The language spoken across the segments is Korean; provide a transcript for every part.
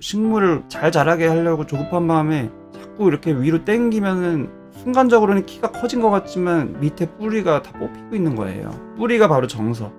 식물을 잘 자라게 하려고 조급한 마음에 자꾸 이렇게 위로 당기면은 순간적으로는 키가 커진 것 같지만 밑에 뿌리가 다 뽑히고 있는 거예요. 뿌리가 바로 정서.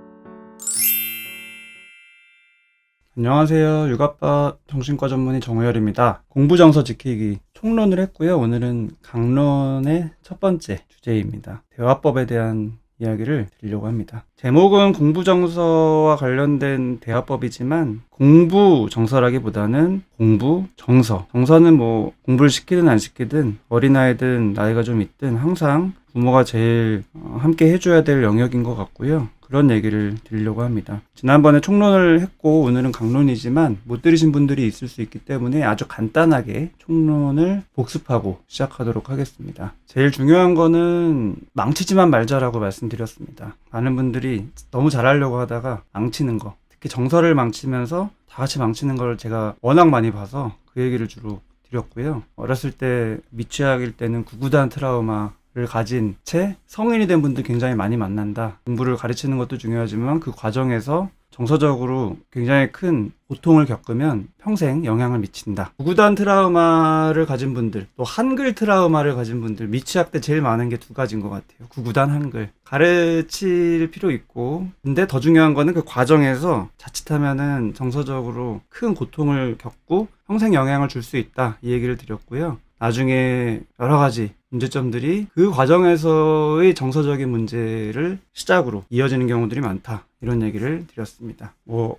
안녕하세요. 육아빠 정신과 전문의 정우열입니다. 공부정서 지키기 총론을 했고요. 오늘은 강론의 첫 번째 주제입니다. 대화법에 대한 이야기를 드리려고 합니다. 제목은 공부정서와 관련된 대화법이지만 공부정서라기보다는 공부정서. 정서는 뭐 공부를 시키든 안 시키든 어린아이든 나이가 좀 있든 항상 부모가 제일 함께 해줘야 될 영역인 것 같고요. 그런 얘기를 드리려고 합니다. 지난번에 총론을 했고 오늘은 강론이지만 못 들으신 분들이 있을 수 있기 때문에 아주 간단하게 총론을 복습하고 시작하도록 하겠습니다. 제일 중요한 거는 망치지만 말자라고 말씀드렸습니다. 많은 분들이 너무 잘하려고 하다가 망치는 거, 특히 정서를 망치면서 다 같이 망치는 걸 제가 워낙 많이 봐서 그 얘기를 주로 드렸고요. 어렸을 때 미취학일 때는 구구단 트라우마를 가진 채 성인이 된 분들 굉장히 많이 만난다. 공부를 가르치는 것도 중요하지만 그 과정에서 정서적으로 굉장히 큰 고통을 겪으면 평생 영향을 미친다. 구구단 트라우마를 가진 분들, 또 한글 트라우마를 가진 분들, 미취학 때 제일 많은 게 두 가지인 것 같아요. 구구단 한글. 가르칠 필요 있고, 근데 더 중요한 거는 그 과정에서 자칫하면은 정서적으로 큰 고통을 겪고 평생 영향을 줄 수 있다. 이 얘기를 드렸고요. 나중에 여러 가지 문제점들이 그 과정에서의 정서적인 문제를 시작으로 이어지는 경우들이 많다. 이런 얘기를 드렸습니다.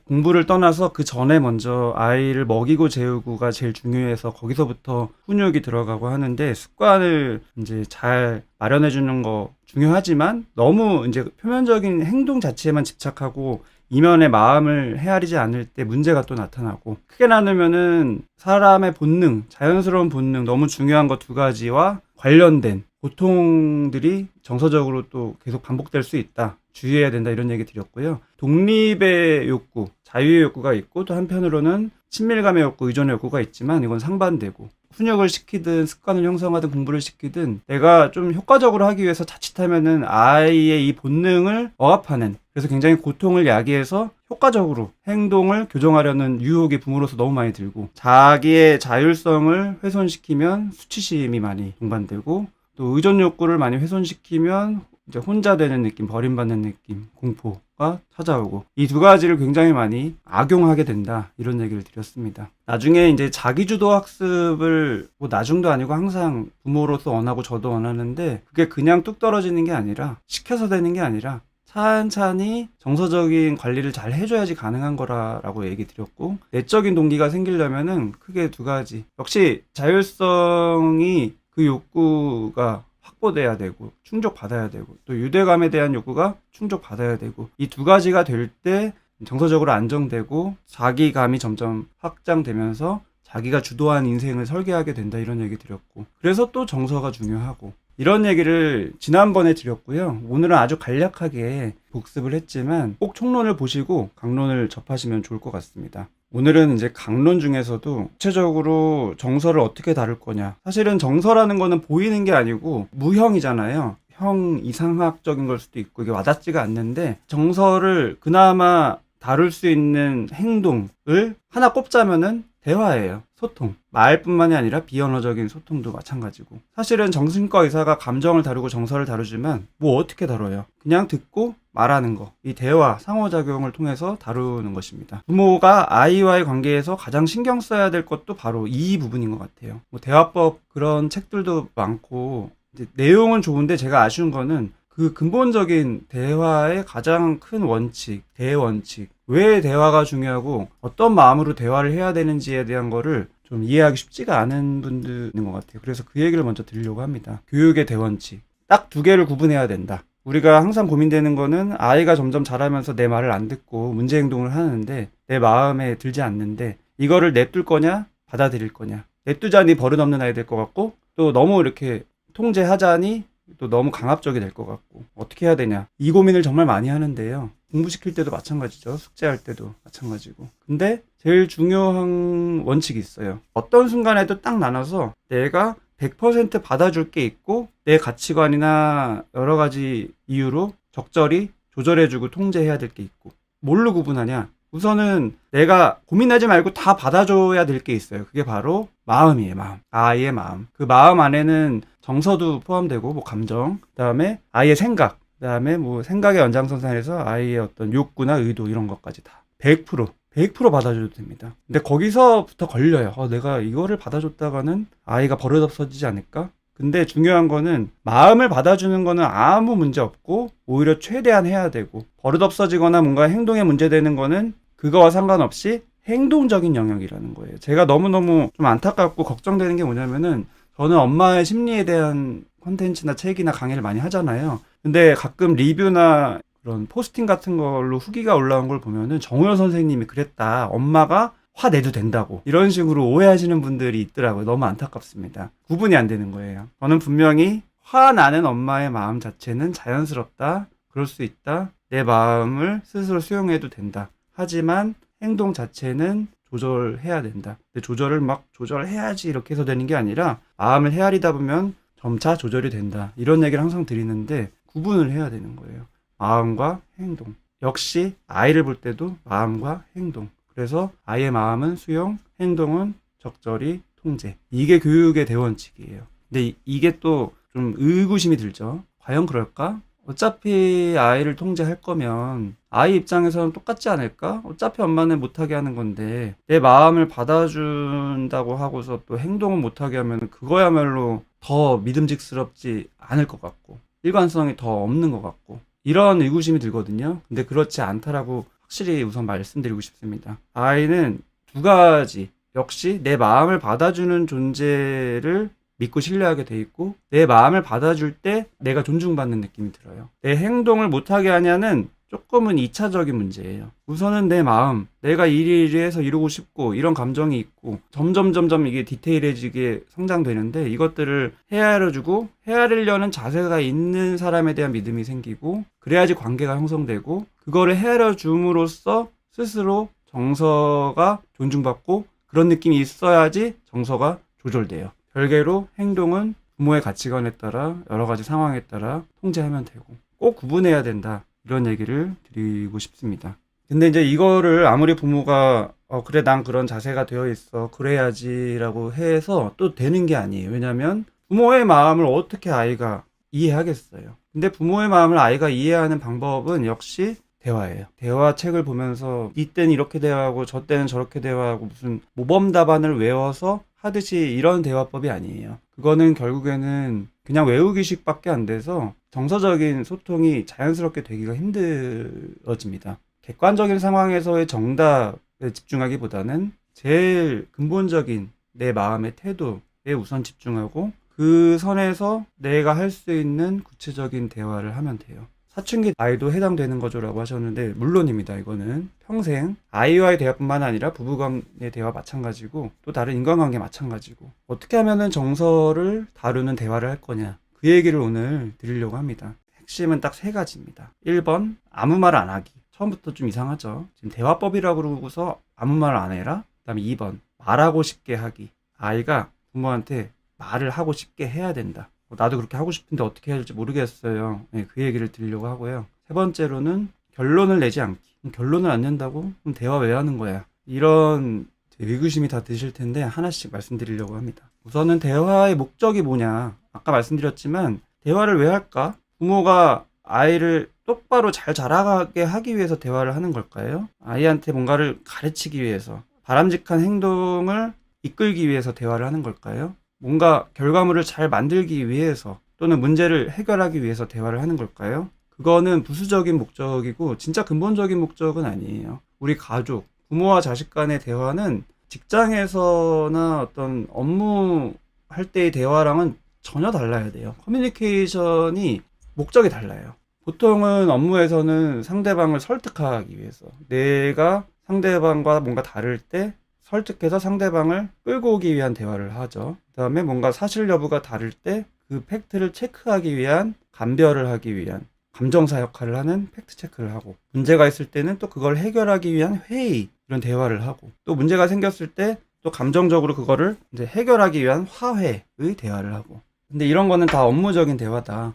공부를 떠나서 그 전에 먼저 아이를 먹이고 재우고가 제일 중요해서 거기서부터 훈육이 들어가고 하는데 습관을 이제 잘 마련해 주는 거 중요하지만 너무 이제 표면적인 행동 자체에만 집착하고 이면의 마음을 헤아리지 않을 때 문제가 또 나타나고, 크게 나누면은 사람의 본능, 자연스러운 본능, 너무 중요한 거 두 가지와 관련된 고통들이 정서적으로 또 계속 반복될 수 있다. 주의해야 된다. 이런 얘기 드렸고요. 독립의 욕구, 자유의 욕구가 있고 또 한편으로는 친밀감의 욕구, 의존의 욕구가 있지만 이건 상반되고, 훈육을 시키든 습관을 형성하든 공부를 시키든 내가 좀 효과적으로 하기 위해서 자칫하면은 아이의 이 본능을 억압하는, 그래서 굉장히 고통을 야기해서 효과적으로 행동을 교정하려는 유혹이 부모로서 너무 많이 들고, 자기의 자율성을 훼손시키면 수치심이 많이 동반되고, 또 의존 욕구를 많이 훼손시키면 이제 혼자 되는 느낌, 버림받는 느낌, 공포가 찾아오고, 이 두 가지를 굉장히 많이 악용하게 된다. 이런 얘기를 드렸습니다. 나중에 이제 자기주도 학습을 나중도 아니고 항상 부모로서 원하고 저도 원하는데, 그게 그냥 뚝 떨어지는 게 아니라, 시켜서 되는 게 아니라 찬찬히 정서적인 관리를 잘 해줘야지 가능한 거라고 얘기 드렸고, 내적인 동기가 생기려면은 크게 두 가지. 역시 자율성이 그 욕구가 확보돼야 되고 충족받아야 되고, 또 유대감에 대한 욕구가 충족받아야 되고, 이 두 가지가 될 때 정서적으로 안정되고 자기감이 점점 확장되면서 자기가 주도한 인생을 설계하게 된다. 이런 얘기 드렸고, 그래서 또 정서가 중요하고, 이런 얘기를 지난번에 드렸고요. 오늘은 아주 간략하게 복습을 했지만 꼭 총론을 보시고 강론을 접하시면 좋을 것 같습니다. 오늘은 이제 강론 중에서도 구체적으로 정서를 어떻게 다룰 거냐. 사실은 정서라는 거는 보이는 게 아니고 무형이잖아요. 형 이상학적인 걸 수도 있고 이게 와닿지가 않는데, 정서를 그나마 다룰 수 있는 행동을 하나 꼽자면은 대화예요. 소통. 말뿐만이 아니라 비언어적인 소통도 마찬가지고, 사실은 정신과 의사가 감정을 다루고 정서를 다루지만 뭐 어떻게 다뤄요? 그냥 듣고 말하는 거. 이 대화, 상호작용을 통해서 다루는 것입니다. 부모가 아이와의 관계에서 가장 신경 써야 될 것도 바로 이 부분인 것 같아요. 대화법 그런 책들도 많고, 이제 내용은 좋은데 제가 아쉬운 거는 그 근본적인 대화의 가장 큰 원칙, 대원칙, 왜 대화가 중요하고 어떤 마음으로 대화를 해야 되는지에 대한 거를 좀 이해하기 쉽지가 않은 분들인 것 같아요. 그래서 그 얘기를 먼저 드리려고 합니다. 교육의 대원칙. 딱 두 개를 구분해야 된다. 우리가 항상 고민되는 거는 아이가 점점 자라면서 내 말을 안 듣고 문제 행동을 하는데 내 마음에 들지 않는데, 이거를 냅둘 거냐 받아들일 거냐. 냅두자니 버릇없는 아이 될 것 같고, 또 너무 이렇게 통제하자니 또 너무 강압적이 될 것 같고, 어떻게 해야 되냐. 이 고민을 정말 많이 하는데요. 공부시킬 때도 마찬가지죠. 숙제할 때도 마찬가지고. 근데 제일 중요한 원칙이 있어요. 어떤 순간에도 딱 나눠서 내가 100% 받아줄 게 있고, 내 가치관이나 여러 가지 이유로 적절히 조절해주고 통제해야 될 게 있고. 뭘로 구분하냐? 우선은 내가 고민하지 말고 다 받아줘야 될 게 있어요. 그게 바로 마음이에요. 마음. 아이의 마음. 그 마음 안에는 정서도 포함되고 뭐 감정, 그다음에 아이의 생각, 그다음에 뭐 생각의 연장선상에서 아이의 어떤 욕구나 의도 이런 것까지 다 100% 받아줘도 됩니다. 근데 거기서부터 걸려요. 내가 이거를 받아줬다가는 아이가 버릇없어지지 않을까? 근데 중요한 거는 마음을 받아주는 거는 아무 문제 없고 오히려 최대한 해야 되고, 버릇없어지거나 뭔가 행동에 문제되는 거는 그거와 상관없이 행동적인 영역이라는 거예요. 제가 너무너무 좀 안타깝고 걱정되는 게 뭐냐면은, 저는 엄마의 심리에 대한 콘텐츠나 책이나 강의를 많이 하잖아요. 근데 가끔 리뷰나 그런 포스팅 같은 걸로 후기가 올라온 걸 보면은 정우열 선생님이 그랬다, 엄마가 화내도 된다고, 이런 식으로 오해하시는 분들이 있더라고요. 너무 안타깝습니다. 구분이 안 되는 거예요. 저는 분명히 화나는 엄마의 마음 자체는 자연스럽다, 그럴 수 있다, 내 마음을 스스로 수용해도 된다, 하지만 행동 자체는 조절해야 된다. 근데 조절을 막 조절해야지 이렇게 해서 되는 게 아니라 마음을 헤아리다 보면 점차 조절이 된다, 이런 얘기를 항상 드리는데 구분을 해야 되는 거예요. 마음과 행동. 역시 아이를 볼 때도 마음과 행동. 그래서 아이의 마음은 수용, 행동은 적절히 통제. 이게 교육의 대원칙이에요. 근데 이게 또 좀 의구심이 들죠. 과연 그럴까? 어차피 아이를 통제할 거면 아이 입장에서는 똑같지 않을까? 어차피 엄마는 못하게 하는 건데 내 마음을 받아준다고 하고서 또 행동을 못하게 하면 그거야말로 더 믿음직스럽지 않을 것 같고 일관성이 더 없는 것 같고, 이런 의구심이 들거든요. 근데 그렇지 않다라고 확실히 우선 말씀드리고 싶습니다. 아이는 두 가지, 역시 내 마음을 받아주는 존재를 믿고 신뢰하게 돼 있고, 내 마음을 받아줄 때 내가 존중받는 느낌이 들어요. 내 행동을 못하게 하냐는 조금은 2차적인 문제예요. 우선은 내 마음, 내가 이리해서 이루고 싶고 이런 감정이 있고 점점 이게 디테일해지게 성장되는데, 이것들을 헤아려주고 헤아리려는 자세가 있는 사람에 대한 믿음이 생기고, 그래야지 관계가 형성되고, 그거를 헤아려줌으로써 스스로 정서가 존중받고 그런 느낌이 있어야지 정서가 조절돼요. 별개로 행동은 부모의 가치관에 따라 여러 가지 상황에 따라 통제하면 되고 꼭 구분해야 된다, 이런 얘기를 드리고 싶습니다. 근데 이제 이거를 아무리 부모가 그래 난 그런 자세가 되어 있어 그래야지 라고 해서 또 되는 게 아니에요. 왜냐면 부모의 마음을 어떻게 아이가 이해하겠어요. 근데 부모의 마음을 아이가 이해하는 방법은 역시 대화예요. 대화책을 보면서 이때는 이렇게 대화하고 저 때는 저렇게 대화하고 무슨 모범 답안을 외워서 하듯이 이런 대화법이 아니에요. 그거는 결국에는 그냥 외우기식밖에 안 돼서 정서적인 소통이 자연스럽게 되기가 힘들어집니다. 객관적인 상황에서의 정답에 집중하기보다는 제일 근본적인 내 마음의 태도에 우선 집중하고, 그 선에서 내가 할 수 있는 구체적인 대화를 하면 돼요. 사춘기 아이도 해당되는 거죠라고 하셨는데 물론입니다. 이거는 평생 아이와의 대화뿐만 아니라 부부간의 대화 마찬가지고 또 다른 인간관계 마찬가지고, 어떻게 하면은 정서를 다루는 대화를 할 거냐, 그 얘기를 오늘 드리려고 합니다. 핵심은 딱 3가지입니다. 1번, 아무 말 안 하기. 처음부터 좀 이상하죠. 지금 대화법이라고 그러고서 아무 말 안 해라. 그 다음에 2번, 말하고 싶게 하기. 아이가 부모한테 말을 하고 싶게 해야 된다. 나도 그렇게 하고 싶은데 어떻게 해야 될지 모르겠어요. 네, 그 얘기를 드리려고 하고요. 3번째로는 결론을 내지 않기. 결론을 안 낸다고? 그럼 대화 왜 하는 거야? 이런 의구심이 다 드실 텐데 하나씩 말씀드리려고 합니다. 우선은 대화의 목적이 뭐냐. 아까 말씀드렸지만 대화를 왜 할까? 부모가 아이를 똑바로 잘 자라게 하기 위해서 대화를 하는 걸까요? 아이한테 뭔가를 가르치기 위해서, 바람직한 행동을 이끌기 위해서 대화를 하는 걸까요? 뭔가 결과물을 잘 만들기 위해서 또는 문제를 해결하기 위해서 대화를 하는 걸까요? 그거는 부수적인 목적이고 진짜 근본적인 목적은 아니에요. 우리 가족, 부모와 자식 간의 대화는 직장에서나 어떤 업무 할 때의 대화랑은 전혀 달라야 돼요. 커뮤니케이션이 목적이 달라요. 보통은 업무에서는 상대방을 설득하기 위해서, 내가 상대방과 뭔가 다를 때 설득해서 상대방을 끌고 오기 위한 대화를 하죠. 그 다음에 뭔가 사실 여부가 다를 때 그 팩트를 체크하기 위한, 감별을 하기 위한 감정사 역할을 하는 팩트 체크를 하고, 문제가 있을 때는 또 그걸 해결하기 위한 회의, 이런 대화를 하고, 또 문제가 생겼을 때 또 감정적으로 그거를 이제 해결하기 위한 화해의 대화를 하고. 근데 이런 거는 다 업무적인 대화다.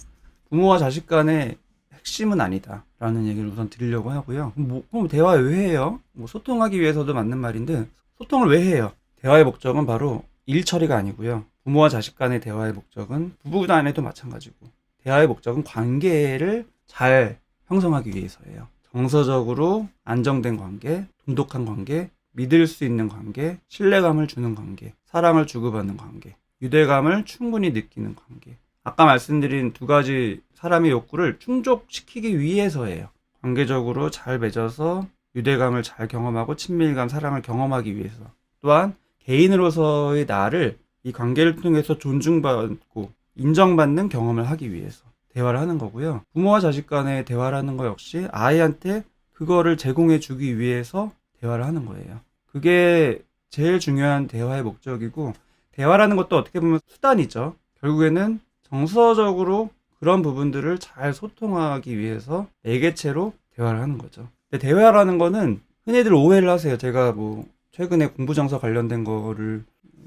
부모와 자식 간의 핵심은 아니다라는 얘기를 우선 드리려고 하고요. 그럼 대화 왜 해요? 소통하기 위해서도 맞는 말인데 소통을 왜 해요? 대화의 목적은 바로 일 처리가 아니고요. 부모와 자식 간의 대화의 목적은 부부 간에도 마찬가지고 대화의 목적은 관계를 잘 형성하기 위해서예요. 정서적으로 안정된 관계, 돈독한 관계, 믿을 수 있는 관계, 신뢰감을 주는 관계, 사랑을 주고받는 관계, 유대감을 충분히 느끼는 관계. 아까 말씀드린 두 가지 사람의 욕구를 충족시키기 위해서예요. 관계적으로 잘 맺어서 유대감을 잘 경험하고 친밀감, 사랑을 경험하기 위해서. 또한 개인으로서의 나를 이 관계를 통해서 존중받고 인정받는 경험을 하기 위해서 대화를 하는 거고요. 부모와 자식 간의 대화를 하는 거 역시 아이한테 그거를 제공해 주기 위해서 대화를 하는 거예요. 그게 제일 중요한 대화의 목적이고, 대화라는 것도 어떻게 보면 수단이죠. 결국에는 정서적으로 그런 부분들을 잘 소통하기 위해서 매개체로 대화를 하는 거죠. 근데 대화라는 거는 흔히들 오해를 하세요. 제가 최근에 공부정서 관련된 거를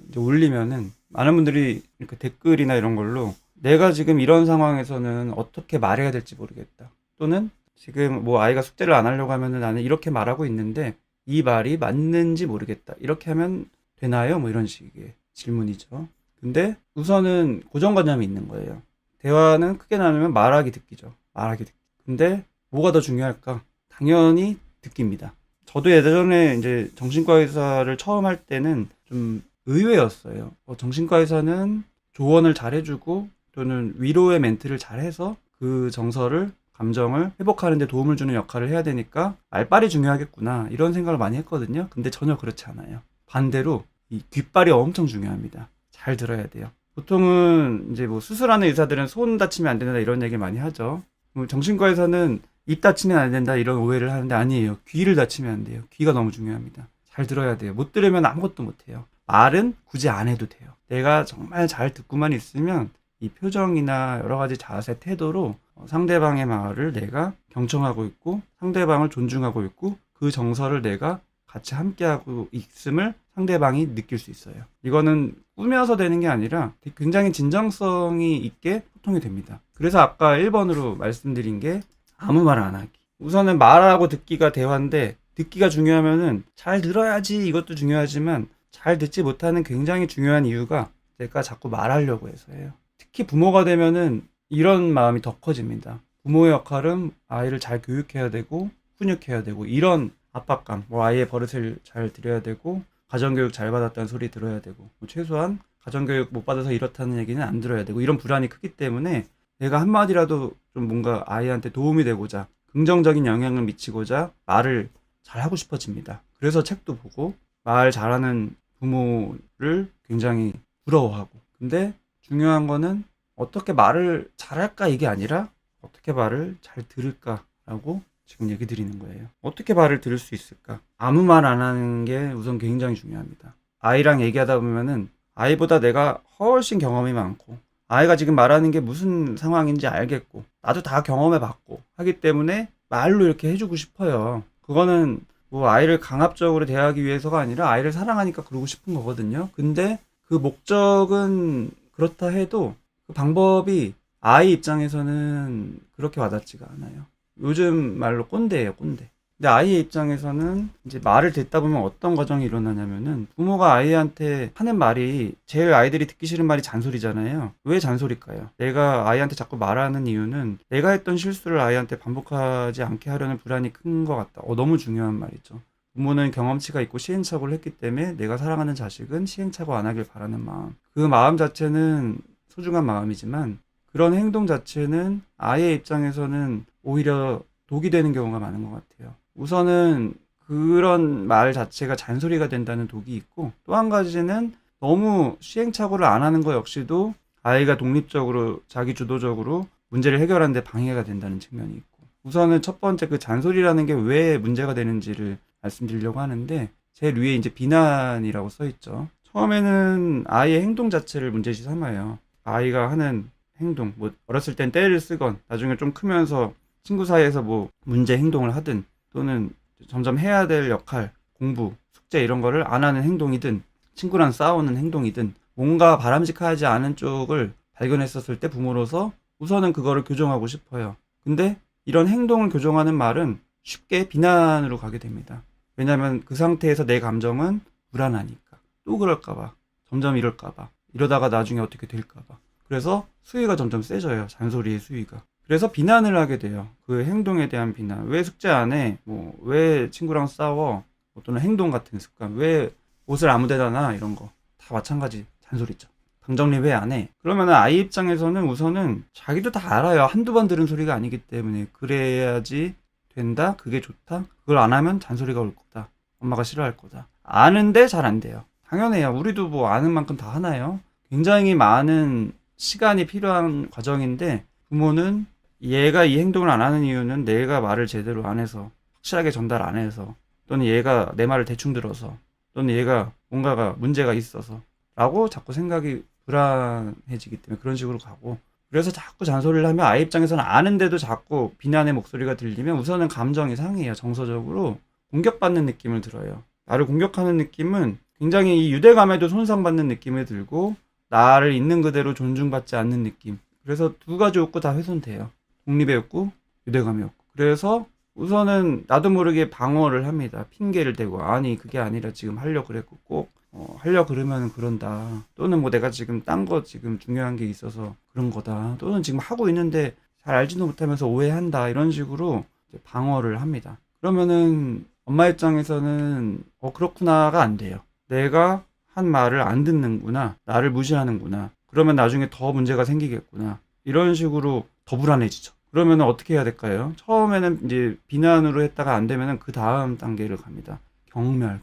이제 올리면은 많은 분들이 이렇게 댓글이나 이런 걸로 내가 지금 이런 상황에서는 어떻게 말해야 될지 모르겠다. 또는 지금 아이가 숙제를 안 하려고 하면은 나는 이렇게 말하고 있는데 이 말이 맞는지 모르겠다. 이렇게 하면 되나요? 이런 식의 질문이죠. 근데 우선은 고정관념이 있는 거예요. 대화는 크게 나누면 말하기 듣기죠. 말하기 듣기. 근데 뭐가 더 중요할까? 당연히 듣기입니다. 저도 예전에 이제 정신과 의사를 처음 할 때는 좀 의외였어요. 정신과 의사는 조언을 잘 해주고 또는 위로의 멘트를 잘 해서 그 정서를 감정을 회복하는 데 도움을 주는 역할을 해야 되니까 말빨이 중요하겠구나 이런 생각을 많이 했거든요. 근데 전혀 그렇지 않아요. 반대로 이 귓발이 엄청 중요합니다. 잘 들어야 돼요. 보통은 이제 수술하는 의사들은 손 다치면 안 된다 이런 얘기 많이 하죠. 정신과에서는 입 다치면 안 된다 이런 오해를 하는데 아니에요. 귀를 다치면 안 돼요. 귀가 너무 중요합니다. 잘 들어야 돼요. 못 들으면 아무것도 못 해요. 말은 굳이 안 해도 돼요. 내가 정말 잘 듣고만 있으면 이 표정이나 여러 가지 자세, 태도로 상대방의 말을 내가 경청하고 있고 상대방을 존중하고 있고 그 정서를 내가 같이 함께하고 있음을 상대방이 느낄 수 있어요. 이거는 꾸며서 되는 게 아니라 굉장히 진정성이 있게 소통이 됩니다. 그래서 아까 1번으로 말씀드린 게 아무 말 안 하기. 우선은 말하고 듣기가 대화인데 듣기가 중요하면은 잘 들어야지 이것도 중요하지만 잘 듣지 못하는 굉장히 중요한 이유가 내가 자꾸 말하려고 해서예요. 특히 부모가 되면은 이런 마음이 더 커집니다. 부모의 역할은 아이를 잘 교육해야 되고 훈육해야 되고 이런 압박감, 아이의 버릇을 잘 들여야 되고 가정교육 잘 받았다는 소리 들어야 되고 최소한 가정교육 못 받아서 이렇다는 얘기는 안 들어야 되고 이런 불안이 크기 때문에 내가 한마디라도 좀 뭔가 아이한테 도움이 되고자 긍정적인 영향을 미치고자 말을 잘 하고 싶어집니다. 그래서 책도 보고 말 잘하는 부모를 굉장히 부러워하고, 근데 중요한 거는 어떻게 말을 잘할까 이게 아니라 어떻게 말을 잘 들을까라고 지금 얘기 드리는 거예요. 어떻게 말을 들을 수 있을까? 아무 말 안 하는 게 우선 굉장히 중요합니다. 아이랑 얘기하다 보면은 아이보다 내가 훨씬 경험이 많고 아이가 지금 말하는 게 무슨 상황인지 알겠고 나도 다 경험해 봤고 하기 때문에 말로 이렇게 해주고 싶어요. 그거는 아이를 강압적으로 대하기 위해서가 아니라 아이를 사랑하니까 그러고 싶은 거거든요. 근데 그 목적은 그렇다 해도 그 방법이 아이 입장에서는 그렇게 와닿지가 않아요. 요즘 말로 꼰대예요, 꼰대. 근데 아이의 입장에서는 이제 말을 듣다 보면 어떤 과정이 일어나냐면은 부모가 아이한테 하는 말이 제일 아이들이 듣기 싫은 말이 잔소리잖아요. 왜 잔소리일까요? 내가 아이한테 자꾸 말하는 이유는 내가 했던 실수를 아이한테 반복하지 않게 하려는 불안이 큰 것 같다. 너무 중요한 말이죠. 부모는 경험치가 있고 시행착오를 했기 때문에 내가 사랑하는 자식은 시행착오 안 하길 바라는 마음. 그 마음 자체는 소중한 마음이지만 그런 행동 자체는 아이의 입장에서는 오히려 독이 되는 경우가 많은 것 같아요. 우선은 그런 말 자체가 잔소리가 된다는 독이 있고 또 한 가지는 너무 시행착오를 안 하는 것 역시도 아이가 독립적으로 자기 주도적으로 문제를 해결하는 데 방해가 된다는 측면이 있고 우선은 첫 번째 그 잔소리라는 게 왜 문제가 되는지를 말씀드리려고 하는데 제일 위에 이제 비난이라고 써 있죠. 처음에는 아이의 행동 자체를 문제시 삼아요. 아이가 하는 행동, 어렸을 땐 때를 쓰건 나중에 좀 크면서 친구 사이에서 문제 행동을 하든 또는 점점 해야 될 역할, 공부, 숙제 이런 거를 안 하는 행동이든 친구랑 싸우는 행동이든 뭔가 바람직하지 않은 쪽을 발견했었을 때 부모로서 우선은 그거를 교정하고 싶어요. 근데 이런 행동을 교정하는 말은 쉽게 비난으로 가게 됩니다. 왜냐하면 그 상태에서 내 감정은 불안하니까. 또 그럴까봐. 점점 이럴까봐. 이러다가 나중에 어떻게 될까봐. 그래서 수위가 점점 세져요. 잔소리의 수위가. 그래서 비난을 하게 돼요. 그 행동에 대한 비난. 왜 숙제 안 해? 왜 친구랑 싸워? 또는 행동 같은 습관. 왜 옷을 아무 데나 놔? 이런 거. 다 마찬가지. 잔소리죠. 방 정리 왜 안 해? 그러면 아이 입장에서는 우선은 자기도 다 알아요. 한두 번 들은 소리가 아니기 때문에. 그래야지 된다? 그게 좋다? 그걸 안 하면 잔소리가 올 거다. 엄마가 싫어할 거다. 아는데 잘 안 돼요. 당연해요. 우리도 뭐 아는 만큼 다 하나요? 굉장히 많은 시간이 필요한 과정인데 부모는 얘가 이 행동을 안 하는 이유는 내가 말을 제대로 안 해서, 확실하게 전달 안 해서, 또는 얘가 내 말을 대충 들어서, 또는 얘가 뭔가가 문제가 있어서 라고 자꾸 생각이 불안해지기 때문에 그런 식으로 가고, 그래서 자꾸 잔소리를 하면 아이 입장에서는 아는데도 자꾸 비난의 목소리가 들리면 우선은 감정이 상해요. 정서적으로 공격받는 느낌을 들어요. 나를 공격하는 느낌은 굉장히 이 유대감에도 손상받는 느낌을 들고, 나를 있는 그대로 존중받지 않는 느낌. 그래서 두 가지 욕구 다 훼손돼요. 독립의 욕구, 유대감의 욕구. 그래서 우선은 나도 모르게 방어를 합니다. 핑계를 대고, 아니 그게 아니라 지금 하려고 그랬고 꼭 하려고 그러면 그런다. 또는 뭐 내가 지금 딴 거 지금 중요한 게 있어서 그런 거다. 또는 지금 하고 있는데 잘 알지도 못하면서 오해한다. 이런 식으로 이제 방어를 합니다. 그러면은 엄마 입장에서는 그렇구나가 안 돼요. 내가 한 말을 안 듣는구나. 나를 무시하는구나. 그러면 나중에 더 문제가 생기겠구나. 이런 식으로 더 불안해지죠. 그러면 어떻게 해야 될까요? 처음에는 이제 비난으로 했다가 안 되면 그 다음 단계를 갑니다. 경멸.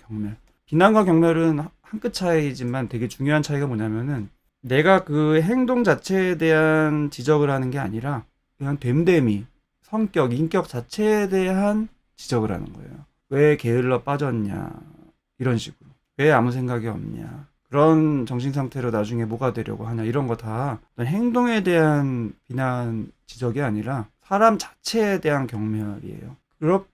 비난과 경멸은 한 끗 차이지만 되게 중요한 차이가 뭐냐면은 내가 그 행동 자체에 대한 지적을 하는 게 아니라 그냥 됨됨이, 성격, 인격 자체에 대한 지적을 하는 거예요. 왜 게을러 빠졌냐. 이런 식으로. 왜 아무 생각이 없냐. 그런 정신 상태로 나중에 뭐가 되려고 하냐. 이런 거 다 행동에 대한 비난, 지적이 아니라 사람 자체에 대한 경멸이에요.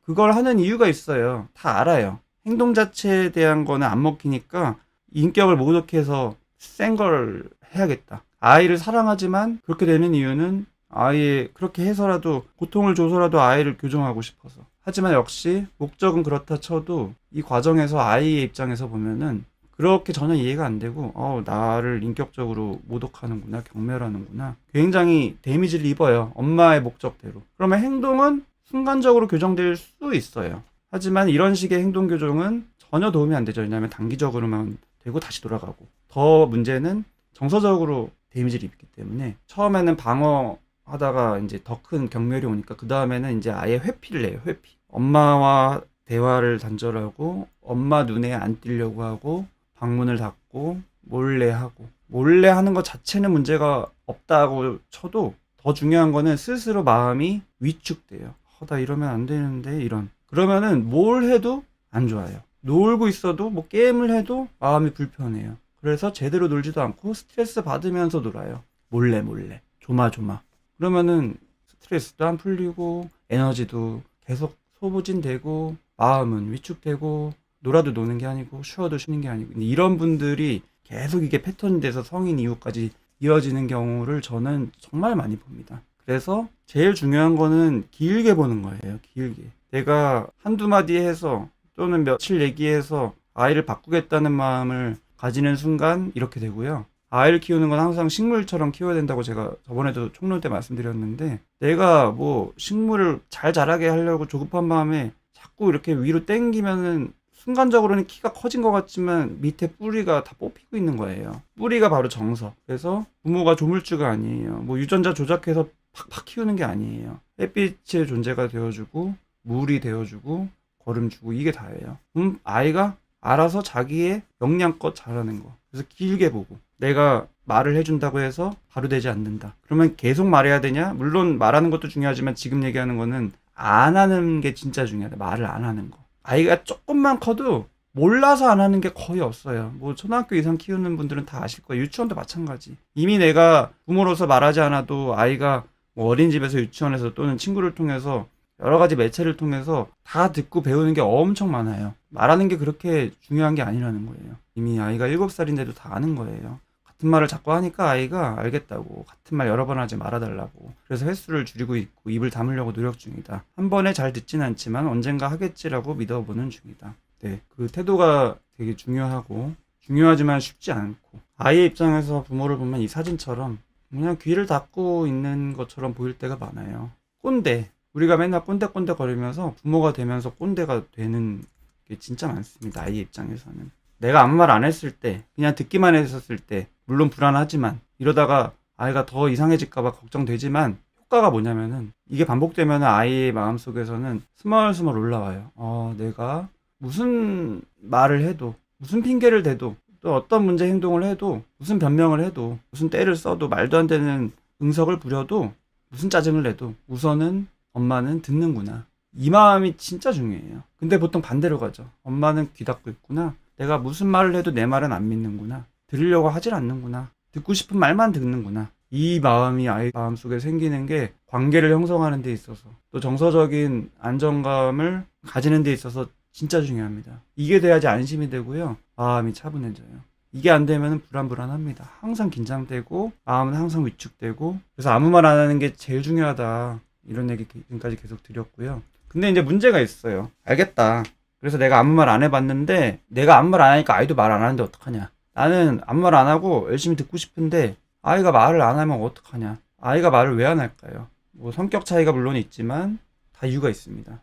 그걸 하는 이유가 있어요. 다 알아요. 행동 자체에 대한 거는 안 먹히니까 인격을 모독해서 센 걸 해야겠다. 아이를 사랑하지만 그렇게 되는 이유는 아예 그렇게 해서라도, 고통을 줘서라도 아이를 교정하고 싶어서. 하지만 역시 목적은 그렇다 쳐도 이 과정에서 아이의 입장에서 보면은 그렇게 전혀 이해가 안 되고, 나를 인격적으로 모독하는구나, 경멸하는구나. 굉장히 데미지를 입어요. 엄마의 목적대로. 그러면 행동은 순간적으로 교정될 수 있어요. 하지만 이런 식의 행동 교정은 전혀 도움이 안 되죠. 왜냐하면 단기적으로만 되고 다시 돌아가고. 더 문제는 정서적으로 데미지를 입기 때문에 처음에는 방어하다가 이제 더 큰 경멸이 오니까 그 다음에는 이제 아예 회피를 해요. 회피. 엄마와 대화를 단절하고 엄마 눈에 안 띄려고 하고 방문을 닫고 몰래 하고. 몰래 하는 것 자체는 문제가 없다고 쳐도 더 중요한 거는 스스로 마음이 위축돼요. 나 이러면 안 되는데 이런. 그러면은 뭘 해도 안 좋아요. 놀고 있어도 뭐 게임을 해도 마음이 불편해요. 그래서 제대로 놀지도 않고 스트레스 받으면서 놀아요. 몰래 조마조마. 그러면은 스트레스도 안 풀리고 에너지도 계속 소모진되고 마음은 위축되고, 놀아도 노는 게 아니고 쉬어도 쉬는 게 아니고, 이런 분들이 계속 이게 패턴이 돼서 성인 이후까지 이어지는 경우를 저는 정말 많이 봅니다. 그래서 제일 중요한 거는 길게 보는 거예요. 길게. 내가 한두 마디 해서 또는 며칠 얘기해서 아이를 바꾸겠다는 마음을 가지는 순간 이렇게 되고요. 아이를 키우는 건 항상 식물처럼 키워야 된다고 제가 저번에도 총론 때 말씀드렸는데, 내가 뭐 식물을 잘 자라게 하려고 조급한 마음에 자꾸 이렇게 위로 당기면은 순간적으로는 키가 커진 것 같지만 밑에 뿌리가 다 뽑히고 있는 거예요. 뿌리가 바로 정서. 그래서 부모가 조물주가 아니에요. 뭐 유전자 조작해서 팍팍 키우는 게 아니에요. 햇빛의 존재가 되어주고 물이 되어주고 거름 주고, 이게 다예요. 아이가 알아서 자기의 역량껏 자라는 거. 그래서 길게 보고, 내가 말을 해준다고 해서 바로 되지 않는다. 그러면 계속 말해야 되냐? 물론 말하는 것도 중요하지만 지금 얘기하는 거는 안 하는 게 진짜 중요하다. 말을 안 하는 거. 아이가 조금만 커도 몰라서 안 하는 게 거의 없어요. 뭐 초등학교 이상 키우는 분들은 다 아실 거예요. 유치원도 마찬가지. 이미 내가 부모로서 말하지 않아도 아이가 뭐 어린이집에서, 유치원에서 또는 친구를 통해서 여러 가지 매체를 통해서 다 듣고 배우는 게 엄청 많아요. 말하는 게 그렇게 중요한 게 아니라는 거예요. 이미 아이가 7살인데도 다 아는 거예요. 같은 말을 자꾸 하니까 아이가 알겠다고, 같은 말 여러 번 하지 말아달라고, 그래서 횟수를 줄이고 있고 입을 다물려고 노력 중이다. 한 번에 잘 듣진 않지만 언젠가 하겠지라고 믿어보는 중이다. 네, 그 태도가 되게 중요하지만 쉽지 않고, 아이의 입장에서 부모를 보면 이 사진처럼 그냥 귀를 닫고 있는 것처럼 보일 때가 많아요. 꼰대, 우리가 맨날 꼰대꼰대 거리면서 부모가 되면서 꼰대가 되는 게 진짜 많습니다. 아이의 입장에서는. 내가 아무 말 안 했을 때, 그냥 듣기만 했었을 때, 물론 불안하지만, 이러다가 아이가 더 이상해질까봐 걱정되지만, 효과가 뭐냐면은, 이게 반복되면 아이의 마음속에서는 스멀스멀 올라와요. 내가 무슨 말을 해도, 무슨 핑계를 대도, 또 어떤 문제 행동을 해도, 무슨 변명을 해도, 무슨 때를 써도, 말도 안 되는 응석을 부려도, 무슨 짜증을 내도, 우선은 엄마는 듣는구나. 이 마음이 진짜 중요해요. 근데 보통 반대로 가죠. 엄마는 귀 닫고 있구나. 내가 무슨 말을 해도 내 말은 안 믿는구나. 들으려고 하질 않는구나. 듣고 싶은 말만 듣는구나. 이 마음이 아이 마음속에 생기는 게 관계를 형성하는 데 있어서, 또 정서적인 안정감을 가지는 데 있어서 진짜 중요합니다. 이게 돼야지 안심이 되고요. 마음이 차분해져요. 이게 안 되면 불안합니다. 항상 긴장되고 마음은 항상 위축되고, 그래서 아무 말 안 하는 게 제일 중요하다. 이런 얘기 지금까지 계속 드렸고요. 근데 이제 문제가 있어요. 알겠다. 그래서 내가 아무 말 안 해봤는데, 내가 아무 말 안 하니까 아이도 말 안 하는데 어떡하냐. 나는 아무 말 안 하고 열심히 듣고 싶은데 아이가 말을 안 하면 어떡하냐. 아이가 말을 왜 안 할까요? 뭐 성격 차이가 물론 있지만 다 이유가 있습니다.